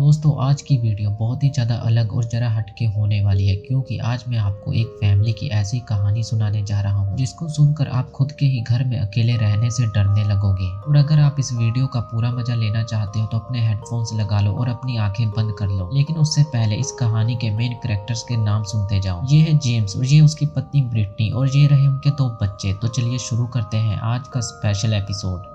दोस्तों आज की वीडियो बहुत ही ज़्यादा अलग और जरा हटके होने वाली है क्योंकि आज मैं आपको एक फैमिली की ऐसी कहानी सुनाने जा रहा हूँ जिसको सुनकर आप खुद के ही घर में अकेले रहने से डरने लगोगे। और अगर आप इस वीडियो का पूरा मजा लेना चाहते हो तो अपने हेडफोन्स लगा लो और अपनी आंखें बंद कर लो। लेकिन उससे पहले इस कहानी के मेन कैरेक्टर्स के नाम सुनते जाओ। ये है जेम्स और ये उसकी पत्नी ब्रिटनी और ये रहे उनके 2 बच्चे। तो चलिए शुरू करते हैं आज का स्पेशल एपिसोड।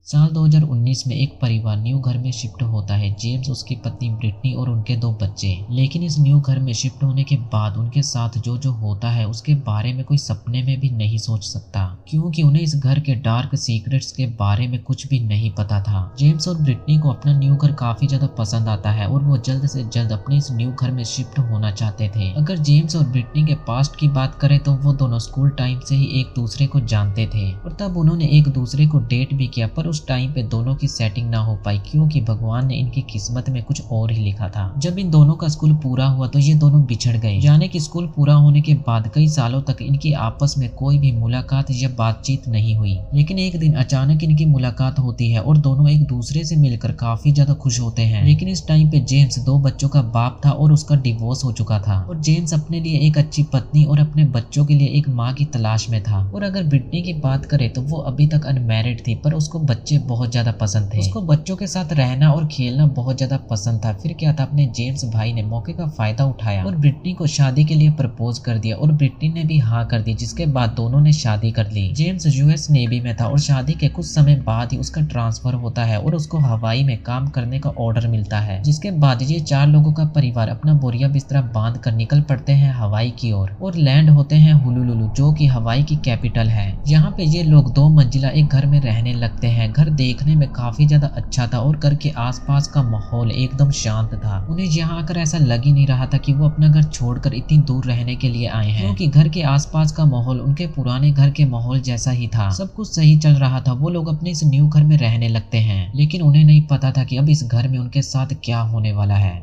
साल 2019 में एक परिवार न्यू घर में शिफ्ट होता है। जेम्स, उसकी पत्नी ब्रिटनी और उनके 2 बच्चे। लेकिन इस न्यू घर में शिफ्ट होने के बाद उनके साथ जो जो होता है उसके बारे में कोई सपने में भी नहीं सोच सकता क्योंकि उन्हें इस घर के डार्क सीक्रेट्स के बारे में कुछ भी नहीं पता था। जेम्स और ब्रिटनी को अपना न्यू घर काफी ज्यादा पसंद आता है और वो जल्द से जल्द अपने इस न्यू घर में शिफ्ट होना चाहते थे। अगर जेम्स और ब्रिटनी के पास्ट की बात करें तो वो दोनों स्कूल टाइम से ही एक दूसरे को जानते थे और तब उन्होंने एक दूसरे को डेट भी किया, पर उस टाइम पे दोनों की सेटिंग ना हो पाई क्योंकि भगवान ने इनकी किस्मत में कुछ और ही लिखा था। जब इन दोनों का स्कूल पूरा हुआ तो ये दोनों बिछड़ गए। यानी कि स्कूल पूरा होने के बाद कई सालों तक इनकी आपस में कोई भी मुलाकात या बातचीत नहीं हुई। लेकिन एक दिन अचानक इनकी मुलाकात होती है और दोनों एक दूसरे से मिलकर काफी ज्यादा खुश होते हैं। लेकिन इस टाइम पे जेम्स 2 बच्चों का बाप था और उसका डिवोर्स हो चुका था और जेम्स अपने लिए एक अच्छी पत्नी और अपने बच्चों के लिए एक माँ की तलाश में था। और अगर ब्रिटनी की बात करें तो वो अभी तक अनमैरिड थी, पर उसको बच्चे बहुत ज्यादा पसंद थे। उसको बच्चों के साथ रहना और खेलना बहुत ज्यादा पसंद था। फिर क्या था, अपने जेम्स भाई ने मौके का फायदा उठाया और ब्रिटनी को शादी के लिए प्रपोज कर दिया और ब्रिटनी ने भी हाँ कर दी, जिसके बाद दोनों ने शादी कर ली। जेम्स यूएस नेवी में था और शादी के कुछ समय बाद ही उसका ट्रांसफर होता है और उसको हवाई में काम करने का ऑर्डर मिलता है। जिसके बाद ये 4 लोगों का परिवार अपना बोरिया बिस्तरा बांध कर निकल पड़ते हैं हवाई की ओर और लैंड होते हैं होनोलुलु, जो कि हवाई की कैपिटल है। यहाँ पे ये लोग 2 मंजिला एक घर में रहने लगते हैं। घर देखने में काफी ज्यादा अच्छा था और घर के आसपास का माहौल एकदम शांत था। उन्हें यहाँ आकर ऐसा लग ही नहीं रहा था कि वो अपना घर छोड़कर इतनी दूर रहने के लिए आए हैं, क्योंकि घर के आसपास का माहौल उनके पुराने घर के माहौल जैसा ही था। सब कुछ सही चल रहा था। वो लोग अपने इस न्यू घर में रहने लगते हैं, लेकिन उन्हें नहीं पता था कि अब इस घर में उनके साथ क्या होने वाला है।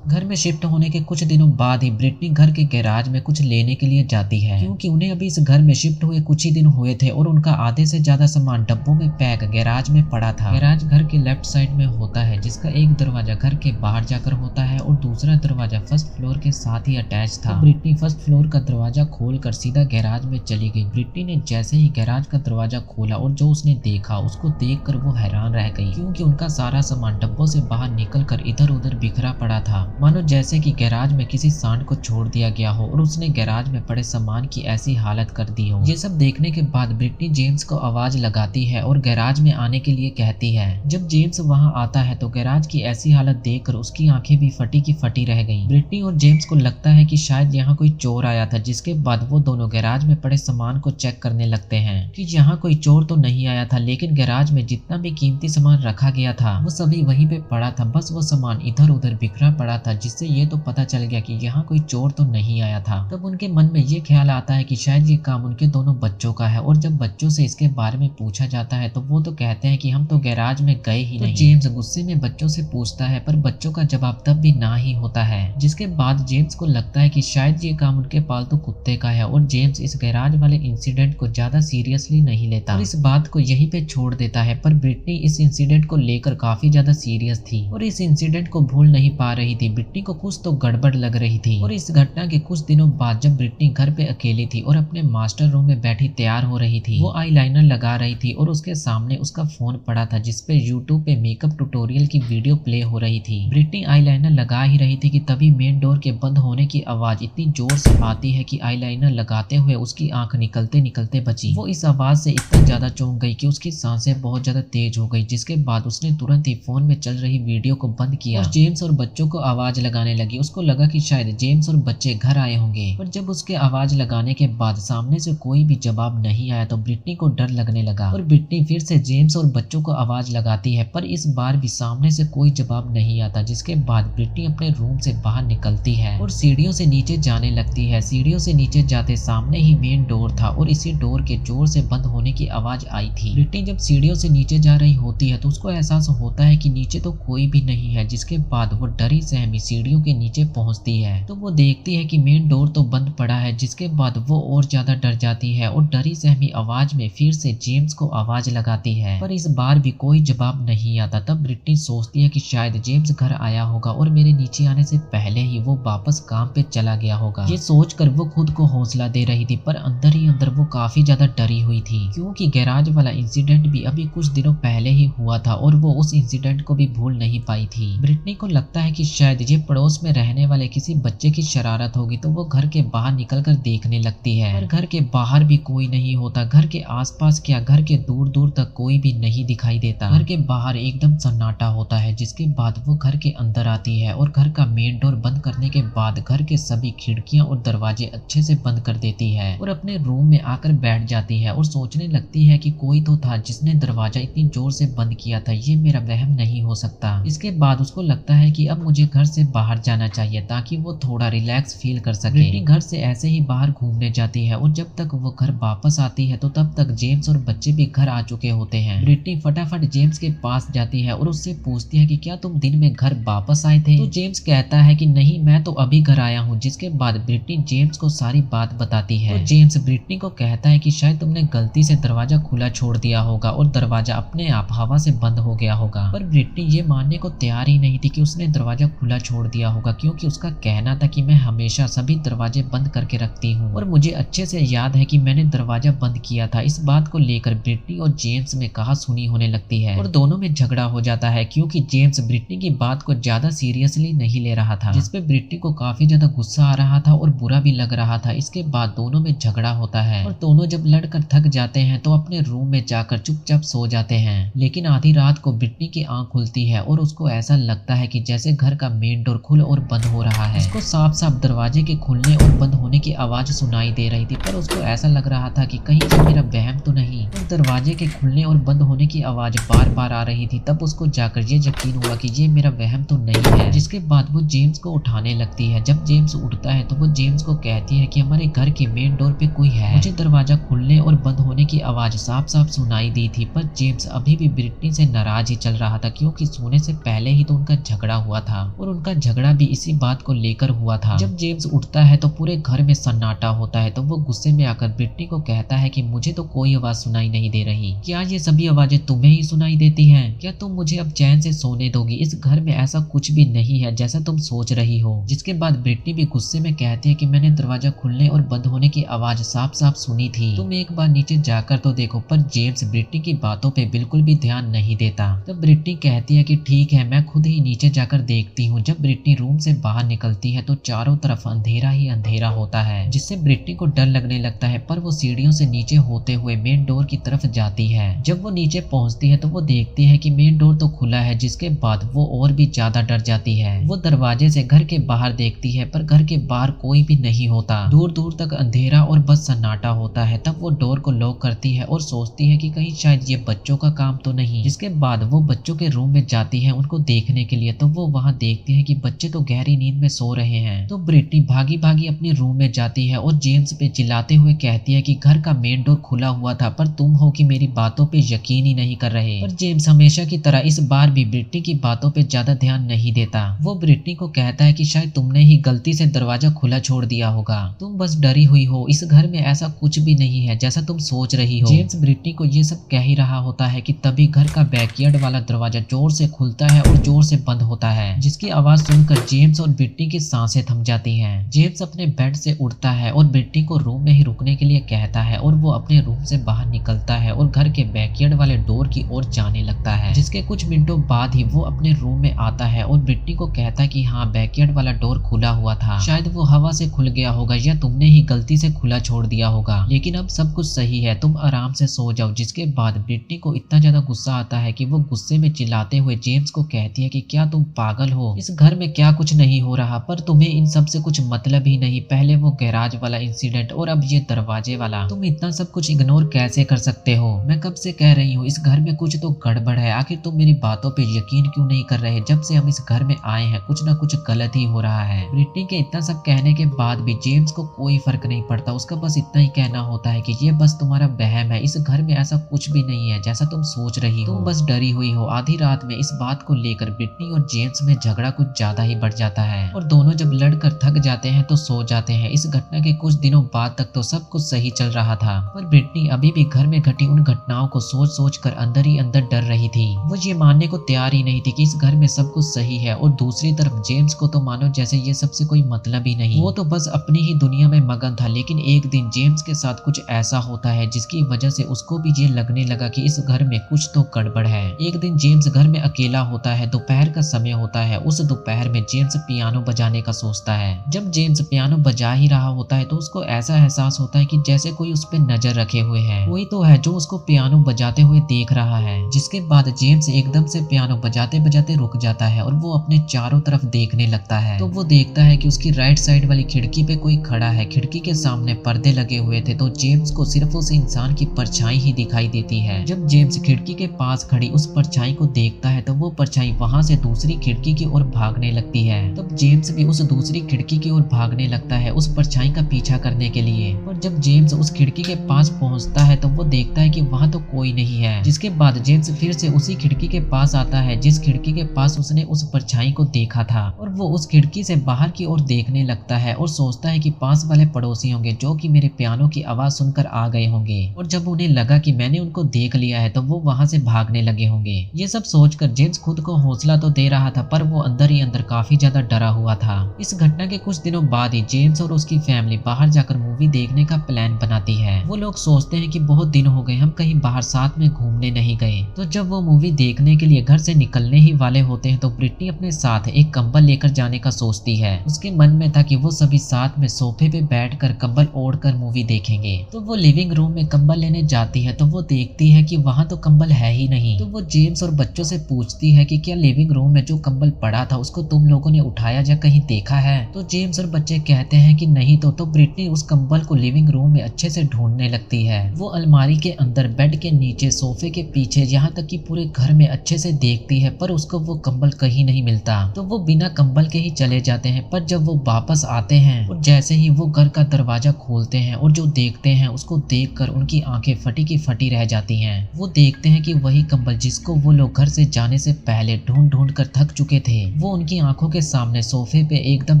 घर में शिफ्ट होने के कुछ दिनों बाद ही ब्रिटनी घर के गैराज में कुछ लेने के लिए जाती है, क्योंकि उन्हें अभी इस घर में शिफ्ट हुए कुछ ही दिन हुए थे और उनका आधे से ज्यादा सामान डब्बों में पैक गैराज में पड़ा था। गैराज घर के लेफ्ट साइड में होता है, जिसका एक दरवाजा घर के बाहर जाकर होता है और दूसरा दरवाजा फर्स्ट फ्लोर के साथ ही अटैच था। ब्रिटनी फर्स्ट फ्लोर का दरवाजा खोलकर सीधा गैराज में चली गई। ब्रिटनी ने जैसे ही गैराज का दरवाजा खोला और जो उसने देखा उसको देखकर वो हैरान रह गई, क्योंकि उनका सारा सामान डब्बों से बाहर निकल कर इधर उधर बिखरा पड़ा था, मानो जैसे कि गैराज में किसी सांड को छोड़ दिया गया हो और उसने गैराज में पड़े सामान की ऐसी हालत कर दी हो। ये सब देखने के बाद ब्रिटनी जेम्स को आवाज लगाती है और गैराज में आने के लिए कहती है। जब जेम्स वहां आता है तो गैराज की ऐसी हालत देखकर उसकी आंखें भी फटी की फटी रह गईं। ब्रिटनी और जेम्स को लगता है कि शायद यहाँ कोई चोर आया था, जिसके बाद वो दोनों गैराज में पड़े सामान को चेक करने लगते हैं कि यहाँ कोई चोर तो नहीं आया था, लेकिन गैराज में जितना भी कीमती सामान रखा गया था वो सभी वहीं पे पड़ा था। बस वो सामान इधर उधर बिखरा पड़ा था, जिससे ये तो पता चल गया कि यहाँ कोई चोर तो नहीं आया था। तब उनके मन में ये ख्याल आता है कि शायद ये काम उनके दोनों बच्चों का है और जब बच्चों से इसके बारे में पूछा जाता है तो वो तो कहते हैं कि हम तो गैराज में गए ही नहीं। जेम्स गुस्से में बच्चों से पूछता है, पर बच्चों का जवाब तब भी ना ही होता है। जिसके बाद जेम्स को लगता है कि शायद ये काम उनके पालतू कुत्ते का है और जेम्स इस गैराज वाले इंसिडेंट को ज्यादा सीरियसली नहीं लेता और इस बात को यहीं पे छोड़ देता है। पर ब्रिटनी इस इंसिडेंट को लेकर काफी ज्यादा सीरियस थी और इस इंसिडेंट को भूल नहीं पा रही थी। ब्रिटनी को कुछ तो गड़बड़ लग रही थी। और इस घटना के कुछ दिनों बाद जब ब्रिटनी घर पे अकेली थी और अपने मास्टर रूम में बैठी तैयार हो रही थी, वो आईलाइनर लगा रही थी और उसके सामने उसका फोन पड़ा था जिसपे यूट्यूब पे मेकअप ट्यूटोरियल की वीडियो प्ले हो रही थी। ब्रिटनी आईलाइनर लगा ही रही थी कि तभी मेन डोर के बंद होने की आवाज इतनी जोर से आती है कि आईलाइनर लगाते हुए उसकी आंख निकलते निकलते बची। वो इस आवाज से इतना ज्यादा चौंक गई कि उसकी सांसें बहुत ज्यादा तेज हो गई, जिसके बाद उसने तुरंत ही फोन में चल रही वीडियो को बंद किया और जेम्स और बच्चों को आवाज लगाने लगी। उसको लगा कि शायद जेम्स और बच्चे घर आए होंगे, पर जब उसके आवाज लगाने के बाद सामने से कोई भी जवाब नहीं आया तो ब्रिटनी को डर लगने लगा और ब्रिटनी फिर से जेम्स और बच्चों को आवाज लगाती है, पर इस बार भी सामने से कोई जवाब नहीं आता। जिसके बाद ब्रिटनी अपने रूम से बाहर निकलती है और सीढ़ियों से नीचे जाने लगती है। सीढ़ियों से नीचे जाते सामने ही मेन डोर था और इसी डोर के जोर से बंद होने की आवाज आई थी। ब्रिटनी जब सीढ़ियों से नीचे जा रही होती है तो उसको एहसास होता है कि नीचे तो कोई भी नहीं है, जिसके बाद वो डरी सहमी सहमी सीढ़ियों के नीचे पहुंचती है तो वो देखती है कि मेन डोर तो बंद पड़ा है, जिसके बाद वो और ज्यादा डर जाती है और डरी सहमी आवाज में फिर से जेम्स को आवाज लगाती है, पर इस बार भी कोई जवाब नहीं आता। तब ब्रिटनी सोचती है कि शायद जेम्स घर आया होगा और मेरे नीचे आने से पहले ही वो वापस काम पे चला गया होगा। ये सोचकर वो खुद को हौसला दे रही थी, पर अंदर ही अंदर वो काफी ज्यादा डरी हुई थी, क्योंकि गैराज वाला इंसिडेंट भी अभी कुछ दिनों पहले ही हुआ था और वो उस इंसिडेंट को भी भूल नहीं पाई थी। ब्रिटनी को लगता है कि शायद ये पड़ोस में रहने वाले किसी बच्चे की शरारत होगी, तो वो घर के बाहर निकलकर देखने लगती है, पर घर के बाहर भी कोई नहीं होता। घर के आसपास क्या, घर के दूर दूर तक कोई भी नहीं दिखाई देता। घर के बाहर एकदम सन्नाटा होता है, जिसके बाद वो घर के अंदर आती है और घर का मेन डोर बंद करने के बाद घर के सभी खिड़कियां और दरवाजे अच्छे से बंद कर देती है और अपने रूम में आकर बैठ जाती है और सोचने लगती है कि कोई तो था जिसने दरवाजा इतनी जोर से बंद किया था, ये मेरा वहम नहीं हो सकता। इसके बाद उसको लगता है कि अब मुझे घर से बाहर जाना चाहिए ताकि वो थोड़ा रिलैक्स फील कर सके। ब्रिटनी घर से ऐसे ही बाहर घूमने जाती है और जब तक वो घर वापस आती है तो तब तक जेम्स और बच्चे भी घर आ चुके होते हैं। ब्रिटनी फटाफट जेम्स के पास जाती है और उससे पूछती है कि क्या तुम दिन में घर वापस आए थे? तो जेम्स कहता है कि नहीं, मैं तो अभी घर आया हूँ। जिसके बाद ब्रिटनी जेम्स को सारी बात बताती है तो जेम्स ब्रिटनी को कहता है कि शायद तुमने गलती से दरवाजा खुला छोड़ दिया होगा और दरवाजा अपने आप हवा से बंद हो गया होगा। पर ब्रिटनी ये मानने को तैयार ही नहीं थी कि उसने दरवाजा खुला छोड़ दिया होगा, क्योंकि उसका कहना था कि मैं हमेशा सभी दरवाजे बंद करके रखती हूँ और मुझे अच्छे से याद है कि मैंने दरवाजा बंद किया था। इस बात को लेकर ब्रिटनी और जेम्स में कहा सुनी होने लगती है और दोनों में झगड़ा हो जाता है, क्योंकि जेम्स ब्रिटनी की बात को ज्यादा सीरियसली नहीं ले रहा था, जिसपे ब्रिटनी को काफी ज्यादा गुस्सा आ रहा था और बुरा भी लग रहा था। इसके बाद दोनों में झगड़ा होता है और दोनों जब लड़कर थक जाते हैं तो अपने रूम में जाकर चुपचाप सो जाते हैं। लेकिन आधी रात को ब्रिटनी की आंख खुलती है और उसको ऐसा लगता है कि जैसे घर का मेन डोर खुल और बंद हो रहा है। उसको साफ साफ दरवाजे के खुलने और बंद होने की आवाज सुनाई दे रही थी, पर उसको ऐसा लग रहा था कि कहीं ये मेरा वहम तो नहीं। और दरवाजे के खुलने और बंद होने की आवाज बार बार आ रही थी, तब उसको जाकर ये यकीन हुआ कि ये मेरा वहम तो नहीं है। जिसके बाद वो जेम्स को उठाने लगती है। जब जेम्स उठता है तो वो जेम्स को कहती है कि हमारे घर के मेन डोर पे कोई है, मुझे दरवाजा खुलने और बंद होने की आवाज साफ साफ सुनाई दी थी। पर जेम्स अभी भी ब्रिटनी से नाराज ही चल रहा था, क्योंकि सोने से पहले ही तो उनका झगड़ा हुआ था और उनका झगड़ा भी इसी बात को लेकर हुआ था। जब जेम्स उठता है तो पूरे घर में सन्नाटा होता है, तो वो गुस्से में आकर ब्रिटनी को कहता है कि मुझे तो कोई आवाज सुनाई नहीं दे रही, क्या ये सभी आवाजें तुम्हें ही सुनाई देती हैं? क्या तुम मुझे अब चैन से सोने दोगी? इस घर में ऐसा कुछ भी नहीं है जैसा तुम सोच रही हो। जिसके बाद ब्रिटनी भी गुस्से में कहती है कि मैंने दरवाजा खुलने और बंद होने की आवाज साफ साफ सुनी थी, तुम एक बार नीचे जाकर तो देखो। पर जेम्स ब्रिटनी की बातों पे बिल्कुल भी ध्यान नहीं देता। तब ब्रिटनी कहती है कि ठीक है, मैं खुद ही नीचे जाकर देखती हूँ। जब ब्रिटनी रूम से बाहर निकलती है तो चारों तरफ अंधेरा ही अंधेरा होता है, जिससे ब्रिटनी को डर लगने लगता है। पर वो सीढ़ियों से नीचे होते हुए मेन डोर की तरफ जाती है। जब वो नीचे पहुंचती है तो वो देखती है कि मेन डोर तो खुला है, जिसके बाद वो और भी ज्यादा डर जाती है। वो दरवाजे से घर के बाहर देखती है, पर घर के बाहर कोई भी नहीं होता। दूर दूर तक अंधेरा और बस सन्नाटा होता है। तब वो डोर को लॉक करती है और सोचती है कि कहीं शायद ये बच्चों का काम तो नहीं। जिसके बाद वो बच्चों के रूम में जाती है उनको देखने के लिए, तो वो वहाँ देखती है कि बच्चे तो गहरी नींद में सो रहे हैं। तो ब्रिटनी भागी भागी अपने रूम में जाती है और जेम्स पे चिल्लाते हुए कहती है कि घर का मेन डोर खुला हुआ था, पर तुम हो कि मेरी बातों पे यकीन ही नहीं कर रहे। पर जेम्स हमेशा की तरह इस बार भी ब्रिटनी की बातों पे ज्यादा ध्यान नहीं देता। वो ब्रिटनी को कहता है कि शायद तुमने ही गलती से दरवाजा खुला छोड़ दिया होगा, तुम बस डरी हुई हो, इस घर में ऐसा कुछ भी नहीं है जैसा तुम सोच रही हो। जेम्स ब्रिटनी को ये सब कह ही रहा होता है कि तभी घर का बैकयार्ड वाला दरवाजा जोर से खुलता है और जोर से बंद होता है, जिसकी आवाज सुनकर जेम्स और ब्रिटनी की सांसें थम जाती हैं। जेम्स अपने बेड से उठता है और ब्रिटनी को रूम में ही रुकने के लिए कहता है और वो अपने रूम से बाहर निकलता है और घर के बैकयार्ड वाले डोर की ओर जाने लगता है। जिसके कुछ मिनटों बाद ही वो अपने रूम में आता है और ब्रिटनी को कहता है कि हाँ, बैकयार्ड वाला डोर खुला हुआ था, शायद वो हवा से खुल गया होगा या तुमने ही गलती से खुला छोड़ दिया होगा, लेकिन अब सब कुछ सही है, तुम आराम से सो जाओ। जिसके बाद ब्रिटनी को इतना ज्यादा गुस्सा आता है कि वो गुस्से में चिल्लाते हुए जेम्स को कहती है कि क्या तुम पागल हो, इस घर में क्या कुछ नहीं हो रहा, पर तुम्हें इन सब से कुछ मतलब ही नहीं। पहले वो गैराज वाला इंसिडेंट और अब ये दरवाजे वाला, तुम इतना सब कुछ इग्नोर कैसे कर सकते हो? मैं कब से कह रही हूँ इस घर में कुछ तो गड़बड़ है, आखिर तुम मेरी बातों पे यकीन क्यों नहीं कर रहे? जब से हम इस घर में आए हैं कुछ ना कुछ गलत ही हो रहा है। ब्रिटनी के इतना सब कहने के बाद भी जेम्स को कोई फर्क नहीं पड़ता। उसका बस इतना ही कहना होता है कि ये बस तुम्हारा वहम है, इस घर में ऐसा कुछ भी नहीं है जैसा तुम सोच रही हो, तुम बस डरी हुई हो। आधी रात में इस बात को लेकर ब्रिटनी और जेम्स में झगड़ा कुछ ज्यादा ही बढ़ जाता है और दोनों जब लड़कर थक जाते हैं तो सो जाते हैं। इस घटना के कुछ दिनों बाद तक तो सब कुछ सही चल रहा था, पर ब्रिटनी अभी भी घर में घटी उन घटनाओं को सोच सोच कर अंदर ही अंदर डर रही थी। वो ये मानने को तैयार ही नहीं थी कि इस घर में सब कुछ सही है और दूसरी तरफ जेम्स को तो मानो जैसे ये सबसे कोई मतलब ही नहीं। वो तो बस अपनी ही दुनिया में मगन था। लेकिन एक दिन जेम्स के साथ कुछ ऐसा होता है जिसकी वजह से उसको भी ये लगने लगा कि इस घर में कुछ तो गड़बड़ है। एक दिन जेम्स घर में अकेला होता है, दोपहर का समय होता है। उस दोपहर में जेम्स पियानो बजाने का सोचता है। जब जेम्स पियानो बजा ही रहा होता है तो उसको ऐसा एहसास होता है कि जैसे कोई उस पर नजर रखे हुए है। कोई तो है जो उसको पियानो बजाते हुए देख रहा है। जिसके बाद जेम्स एकदम से पियानो बजाते बजाते रुक जाता है और वो अपने चारों तरफ देखने लगता है। तो वो देखता है कि उसकी राइट साइड वाली खिड़की पे कोई खड़ा है। खिड़की के सामने पर्दे लगे हुए थे तो जेम्स को सिर्फ उस इंसान की परछाई ही दिखाई देती है। जब जेम्स खिड़की के पास खड़ी उस परछाई को देखता है तो वो परछाई वहां से दूसरी खिड़की की ओर भागने लगती है। तब जेम्स भी उस दूसरी खिड़की की ओर भागने लगता है उस परछाई का पीछा करने के लिए। पर जब जेम्स उस खिड़की के पास पहुंचता है तो वो देखता है कि वहां तो कोई नहीं है। जिसके बाद जेम्स फिर से उसी खिड़की के पास आता है जिस खिड़की के पास उसने उस परछाई को देखा था और वो उस खिड़की से बाहर की ओर देखने लगता है और सोचता है कि पास वाले पड़ोसी होंगे जो कि मेरे पियानो की आवाज सुनकर आ गए होंगे और जब उन्हें लगा कि मैंने उनको देख लिया है तो वो वहां से भागने लगे होंगे। ये सब सोचकर जेम्स खुद को हौसला तो दे रहा था पर वो अंदर ही अंदर काफी ज्यादा डरा हुआ था। इस घटना के कुछ दिनों बाद ही जेम्स और उसकी फैमिली बाहर जाकर मूवी देखने का प्लान बनाती है। वो लोग सोचते हैं कि बहुत दिन हो गए हम कहीं बाहर साथ में घूमने नहीं गए। तो जब वो मूवी देखने के लिए घर से निकलने ही वाले होते हैं तो ब्रिटनी अपने साथ एक कंबल लेकर जाने का सोचती है। उसके मन में था कि वो सभी साथ में सोफे पे बैठकर कंबल ओढ़कर मूवी देखेंगे। तो वो लिविंग रूम में कंबल लेने जाती है तो वो देखती है कि वहां तो कंबल है ही नहीं। तो वो जेम्स और बच्चों से पूछती है कि क्या लिविंग रूम में जो कंबल पड़ा था उसको तुम लोगों ने उठाया या कहीं देखा है। तो जेम्स और बच्चे कहते हैं कि नहीं। तो ब्रिटनी उस कंबल को लिविंग रूम में अच्छे से ढूंढने लगती है। वो अलमारी के अंदर, बेड के नीचे, सोफे के पीछे, यहाँ तक कि पूरे घर में अच्छे से देखती है पर उसको वो कंबल कहीं नहीं मिलता। तो वो बिना कंबल के ही चले जाते हैं। पर जब वो वापस आते हैं और जैसे ही वो घर का दरवाजा खोलते हैं और जो देखते हैं उसको देखकर उनकी आंखें फटी की फटी रह जाती हैं। वो देखते हैं कि वही कंबल जिसको वो लोग घर से जाने से पहले ढूंढ ढूंढ कर थक चुके थे वो उनकी आंखों के सामने सोफे पे एकदम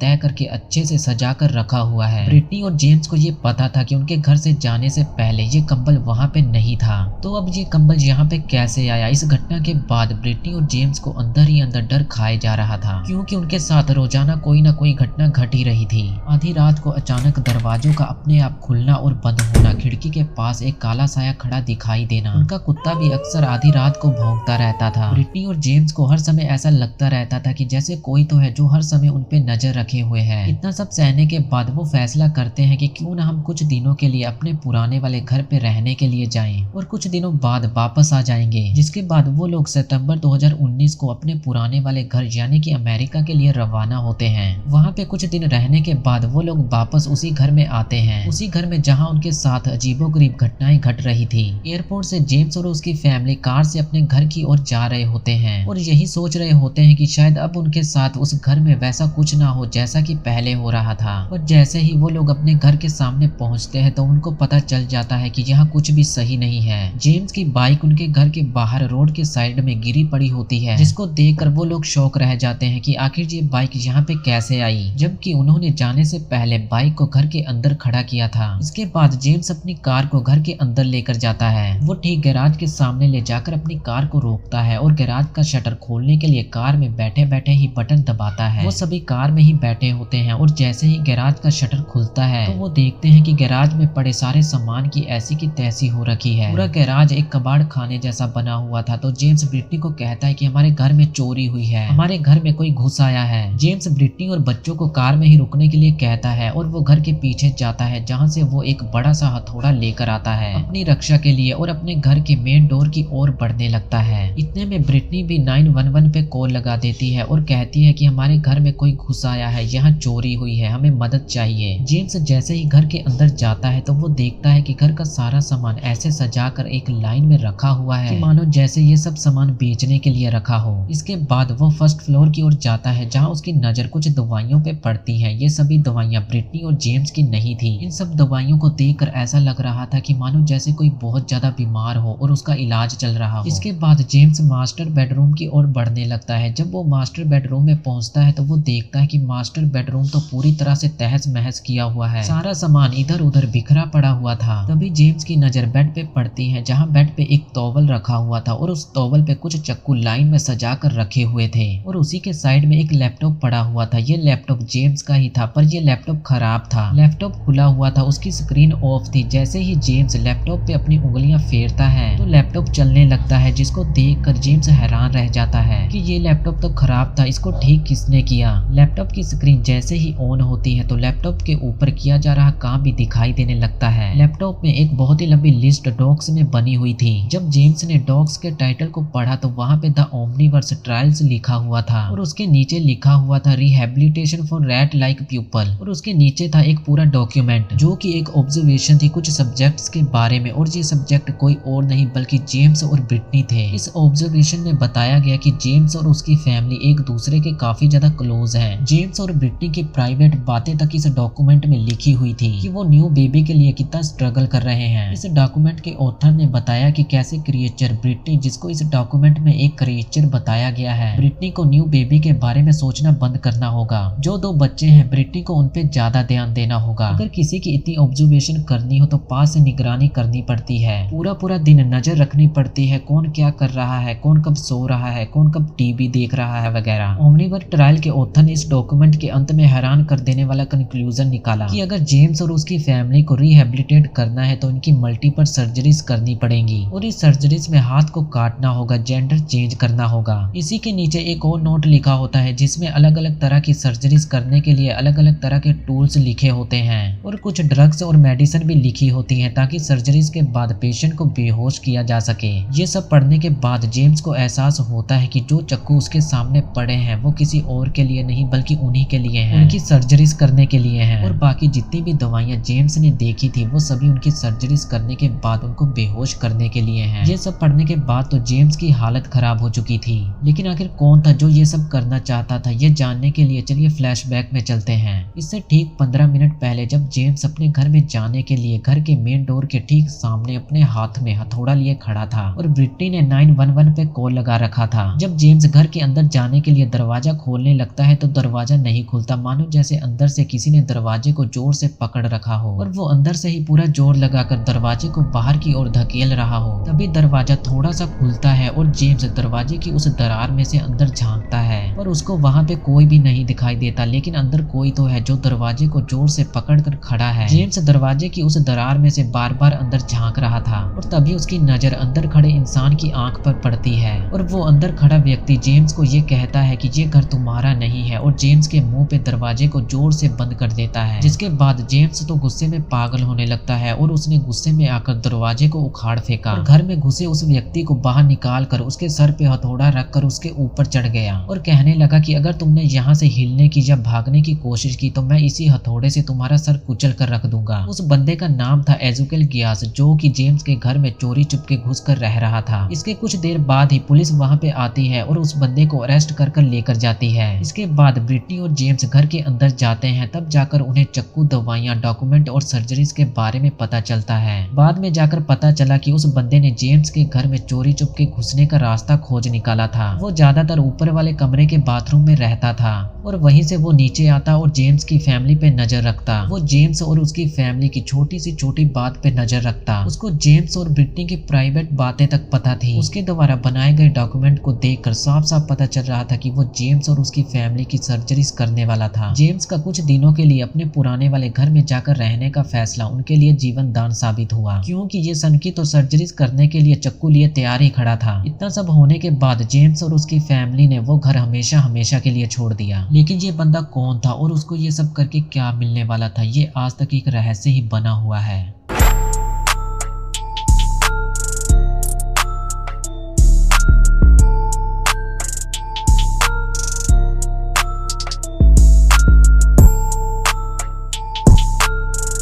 तय करके अच्छे से सजा कर रखा हुआ है। ब्रिटनी और जेम्स को ये पता था कि उनके घर से जाने से पहले ये कंबल वहाँ पे नहीं था। तो अब ये कंबल यहाँ पे कैसे आया। इस घटना के बाद ब्रिटनी और जेम्स को अंदर ही अंदर डर खाए जा रहा था क्योंकि उनके साथ रोजाना कोई ना कोई घटना घट ही रही थी। आधी रात को अचानक दरवाजों का अपने आप खुलना और बंद होना, खिड़की के पास एक काला साया खड़ा दिखाई देना, उनका कुत्ता भी अक्सर आधी रात को भौंकता रहता था। ब्रिटनी और जेम्स को हर समय ऐसा लगता रहता था कि जैसे कोई तो है जो हर समय उन पे नजर रखे हुए है। इतना सब सहने के बाद वो फैसला करते हैं कि क्यों ना हम कुछ दिनों के लिए अपने पुराने वाले घर पे रहने के लिए जाएं और कुछ दिनों बाद वापस आ जाएंगे। जिसके बाद वो लोग सितंबर 2019 को अपने पुराने वाले घर यानी कि अमेरिका के लिए रवाना होते हैं। वहाँ पे कुछ दिन रहने के बाद वो लोग वापस उसी घर में आते हैं, उसी घर में जहाँ उनके साथ अजीबोगरीब घटनाएं घट रही थी। एयरपोर्ट से जेम्स और उसकी फैमिली कार से अपने घर की ओर जा रहे होते हैं और यही सोच रहे होते हैं कि शायद अब उनके साथ उस घर में वैसा कुछ ना हो जैसा कि पहले हो रहा था। पर जैसे ही वो लोग अपने घर के सामने पहुंचते हैं तो उनको पता चल जाता है कि यहाँ कुछ भी सही नहीं है। जेम्स की बाइक उनके घर के बाहर रोड के साइड में गिरी पड़ी होती है जिसको देखकर वो लोग शौक रह जाते हैं कि आखिर ये बाइक यहाँ पे कैसे आई, जबकि उन्होंने जाने से पहले बाइक को घर के अंदर खड़ा किया था। इसके बाद जेम्स अपनी कार को घर के अंदर लेकर जाता है। वो ठीक गैराज के सामने ले जाकर अपनी कार को रोकता है और गैराज का शटर खोलने के लिए कार में बैठे बैठे ही बटन दबाता है। वो सभी कार में ही बैठे होते हैं और जैसे ही गैराज का शटर खुलता है तो वो देखते हैं कि गैराज में पड़े सारे सामान की ऐसी की तैसी हो रखी है। पूरा गैराज एक कबाड़ खाने जैसा बना हुआ था। तो जेम्स ब्रिटनी को कहता है कि हमारे घर में चोरी हुई है, हमारे घर में कोई घुस आया है। जेम्स ब्रिटनी और बच्चों को कार में ही रुकने के लिए कहता है और वो घर के पीछे जाता है जहाँ से वो एक बड़ा सा हथौड़ा लेकर आता है अपनी रक्षा के लिए और अपने घर के मेन डोर की ओर बढ़ने लगता है। इतने में ब्रिटनी भी 911 पे कॉल लगा देती है और कहती है कि हमारे घर में कोई घुस आया है, यहाँ चोरी हुई है, हमें मदद चाहिए। जेम्स जैसे ही घर के अंदर जाता है तो वो देखता है कि घर का सारा सामान ऐसे सजाकर एक लाइन में रखा हुआ है कि मानो जैसे ये सब सामान बेचने के लिए रखा हो। इसके बाद वो फर्स्ट फ्लोर की ओर जाता है जहाँ उसकी नजर कुछ दवाइयों पे पड़ती है। ये सभी दवाइयाँ ब्रिटनी और जेम्स की नहीं थी। इन सब दवाइयों को देखकर ऐसा लग रहा था कि मानो जैसे कोई बहुत ज्यादा बीमार हो और उसका इलाज चल रहा हो। इसके बाद जेम्स मास्टर बेडरूम की ओर बढ़ने लगता है। जब वो मास्टर मास्टर बेडरूम में पहुंचता है तो वो देखता है कि मास्टर बेडरूम तो पूरी तरह से तहस महस किया हुआ है। सारा सामान इधर उधर बिखरा पड़ा हुआ था। तभी जेम्स की नजर बेड पे पड़ती है जहाँ बेड पे एक टॉवल रखा हुआ था और उस टॉवल पे कुछ चक्कू लाइन में सजा कर रखे हुए थे और उसी के साइड में एक लैपटॉप पड़ा हुआ था। ये लैपटॉप जेम्स का ही था पर ये लैपटॉप खराब था। लैपटॉप खुला हुआ था, उसकी स्क्रीन ऑफ थी। जैसे ही जेम्स लैपटॉप पे अपनी उंगलियां फेरता है तो लैपटॉप चलने लगता है, जिसको देखकर जेम्स हैरान रह जाता है कि ये लैपटॉप तो खराब था, इसको ठीक किसने किया। लैपटॉप की स्क्रीन जैसे ही ऑन होती है तो लैपटॉप के ऊपर किया जा रहा काम भी दिखाई देने लगता है। लैपटॉप में एक बहुत ही लंबी लिस्ट डॉग्स में बनी हुई थी। जब जेम्स ने डॉग्स के टाइटल को पढ़ा तो वहाँ पे द ओमनीवर्स ट्रायल्स लिखा हुआ था और उसके नीचे लिखा हुआ था rehabilitation for rat like people और उसके नीचे था एक पूरा डॉक्यूमेंट जो कि एक ऑब्जर्वेशन थी कुछ सब्जेक्ट्स के बारे में और ये सब्जेक्ट कोई और नहीं बल्कि जेम्स और ब्रिटनी थे। इस ऑब्जर्वेशन में बताया गया कि जेम्स और उसकी फैमिली एक दूसरे के काफी ज्यादा क्लोज हैं। जेम्स और ब्रिटनी की प्राइवेट बातें तक इस डॉक्यूमेंट में लिखी हुई थी कि वो न्यू बेबी के लिए कितना स्ट्रगल कर रहे हैं। इस डॉक्यूमेंट के ऑथर ने बताया कि कैसे क्रिएचर ब्रिटनी, जिसको इस डॉक्यूमेंट में एक क्रिएचर बताया गया है, ब्रिटनी को न्यू बेबी के बारे में सोचना बंद करना होगा। जो 2 बच्चे हैं ब्रिटनी को उन पे ज्यादा ध्यान देना होगा। अगर किसी की इतनी ऑब्जर्वेशन करनी हो तो पास से निगरानी करनी पड़ती है, पूरा दिन नजर रखनी पड़ती है कौन क्या कर रहा है, कौन कब सो रहा है, कौन कब टीवी देख रहा है वगैरह। ओमनीवर्स ट्रायल के ऑथर ने इस डॉक्यूमेंट के अंत में हैरान कर देने वाला कंक्लूजन निकाला कि अगर जेम्स और उसकी फैमिली को रिहेबिलिटेट करना है तो इनकी मल्टीपल सर्जरीज करनी पड़ेंगी और इस सर्जरीज में हाथ को काटना होगा, जेंडर चेंज करना होगा। इसी के नीचे एक और नोट लिखा होता है जिसमें अलग अलग तरह की सर्जरीज करने के लिए अलग अलग तरह के टूल्स लिखे होते हैं और कुछ ड्रग्स और मेडिसिन भी लिखी होती है ताकि सर्जरीज के बाद पेशेंट को बेहोश किया जा सके। ये सब पढ़ने के बाद जेम्स को एहसास होता है कि जो चक्कू उसके सामने पड़े हैं वो किसी और के लिए नहीं बल्कि उन्हीं के लिए हैं, उनकी सर्जरीज करने के लिए हैं और बाकी जितनी भी दवाइयां जेम्स ने देखी थी वो सभी उनकी सर्जरीज करने के बाद उनको बेहोश करने के लिए हैं। ये सब पढ़ने के बाद तो जेम्स की हालत खराब हो चुकी थी, लेकिन आखिर कौन था जो ये सब करना चाहता था, ये जानने के लिए चलिए फ्लैशबैक में चलते हैं। इससे ठीक 15 मिनट पहले जब जेम्स अपने घर में जाने के लिए घर के मेन डोर के ठीक सामने अपने हाथ में हथौड़ा लिए खड़ा था और ब्रिटनी ने 911 पे कॉल लगा रखा था। जब जेम्स घर के अंदर जाने के लिए दरवाजा खोलने लगता है तो दरवाजा नहीं खुलता, मानो जैसे अंदर से किसी ने दरवाजे को जोर से पकड़ रखा हो और वो अंदर से ही पूरा जोर लगाकर दरवाजे को बाहर की ओर धकेल रहा हो। तभी दरवाजा थोड़ा सा खुलता है और जेम्स दरवाजे की उस दरार में से अंदर झांकता है और उसको वहाँ पे कोई भी नहीं दिखाई देता, लेकिन अंदर कोई तो है जो दरवाजे को जोर से पकड़ कर खड़ा है। जेम्स दरवाजे की उस दरार में से बार बार अंदर झांक रहा था और तभी उसकी नजर अंदर खड़े इंसान की आंख पर पड़ती है और वो अंदर खड़ा व्यक्ति जेम्स को ये कहता है कि ये घर तुम्हारा नहीं है और जेम्स के मुंह पे दरवाजे को जोर से बंद कर देता है। जिसके बाद जेम्स तो गुस्से में पागल होने लगता है और उसने गुस्से में आकर दरवाजे को उखाड़ फेंका और घर में घुसे उस व्यक्ति को बाहर निकाल कर उसके सर पे हथौड़ा रखकर उसके ऊपर चढ़ गया और कहने लगा कि अगर तुमने यहाँ से हिलने की या भागने की कोशिश की तो मैं इसी हथौड़े से तुम्हारा सर कुचल कर रख दूंगा। उस बंदे का नाम था एजुकेल गियास, जो कि जेम्स के घर में चोरी चुपके घुस कर रह रहा था। इसके कुछ देर बाद ही पुलिस वहाँ पे आती है और उस बंदे को अरेस्ट कर लेकर जाती है। इसके बाद ब्रिटनी और जेम्स घर के अंदर जाते हैं, तब जाकर उन्हें चक्कू, दवाइयां, डॉक्यूमेंट और सर्जरीज के बारे में पता चलता है। बाद में जाकर पता चला कि उस बंदे ने जेम्स के घर में चोरी चुपके घुसने का रास्ता खोज निकाला था। वो ज्यादातर ऊपर वाले कमरे के बाथरूम में रहता था और वहीं से वो नीचे आता और जेम्स की फैमिली पे नजर रखता। वो जेम्स और उसकी फैमिली की छोटी सी छोटी बात पे नजर रखता। उसको जेम्स और ब्रिटनी की प्राइवेट बातें तक पता थी। उसके द्वारा बनाए गए डॉक्यूमेंट को देखकर साफ साफ पता चल रहा था कि वो जेम्स और उसकी फैमिली की सर्जरीज करने वाला था। जेम्स का कुछ दिनों के लिए अपने पुराने वाले घर में जाकर रहने का फैसला उनके लिए जीवन दान साबित हुआ, क्योंकि ये सनकी तो सर्जरीज करने के लिए चक्कू लिए तैयार ही खड़ा था। इतना सब होने के बाद जेम्स और उसकी फैमिली ने वो घर हमेशा हमेशा के लिए छोड़ दिया। लेकिन ये बंदा कौन था और उसको ये सब करके क्या मिलने वाला था, ये आज तक एक रहस्य ही बना हुआ है।